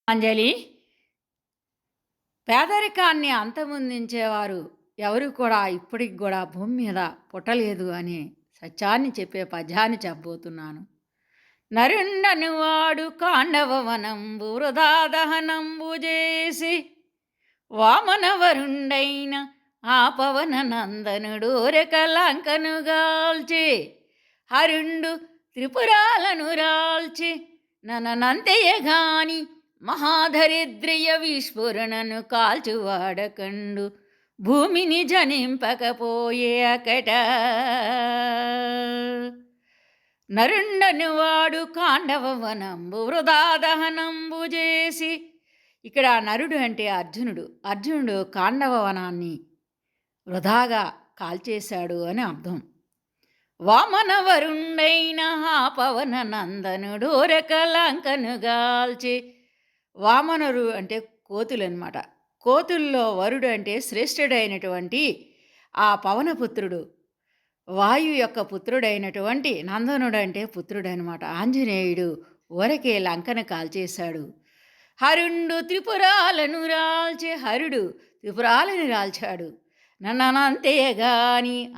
అంజలి, పేదరికాన్ని అంతమొందించేవారు ఎవరు కూడా ఇప్పటికి గూడా భూమి మీద పుట్టలేదు అనే సత్యాన్ని చెప్పే పద్యాన్ని చెప్పబోతున్నాను. నరుండను వాడు కాండవవనంబు వృధా దహనంబు జేసి వామనవరుండైన ఆ పవన నందనుడు రెకలంకను గాల్చి హరుండు త్రిపురాలను రాల్చి నననంతయగాని మహాధరిద్రియ విస్ఫురణను కాల్చువాడకండు భూమిని జనింపకపోయే అకట నరుండను వాడు కాండవవనంబు వృధా దహనంబు చేసి. ఇక్కడ నరుడు అంటే అర్జునుడు కాండవ వనాన్ని వృధాగా కాల్చేశాడు అని అర్థం. వామనవరుండైన ఆ పవన నందనుడు రెకలంకను గాల్చి. వామనరు అంటే కోతులు అనమాట. కోతుల్లో వరుడు అంటే శ్రేష్ఠుడైనటువంటి ఆ పవనపుత్రుడు, వాయు యొక్క పుత్రుడైనటువంటి నందనుడు అంటే పుత్రుడనమాట. ఆంజనేయుడు ఊరకే లంకను కాల్చేశాడు. హరుండు త్రిపురాలను రాల్చి, హరుడు త్రిపురాలను రాల్చాడు.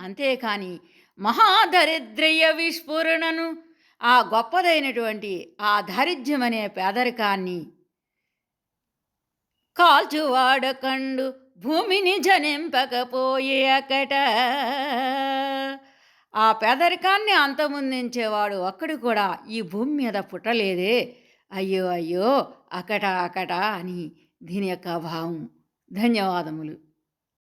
అంతేకాని మహాదరిద్రయ విస్ఫురణను, ఆ గొప్పదైనటువంటి ఆ దారిద్ర్యమనే పేదరికాన్ని కాల్చువాడకండు భూమిని జనింపకపోయే అకట. ఆ పేదరికాన్ని అంతమొందించేవాడు ఒక్కడు కూడా ఈ భూమి మీద పుట్టలేదే, అయ్యో అయ్యో అకట అకట అని దీని యొక్క భావం. ధన్యవాదములు.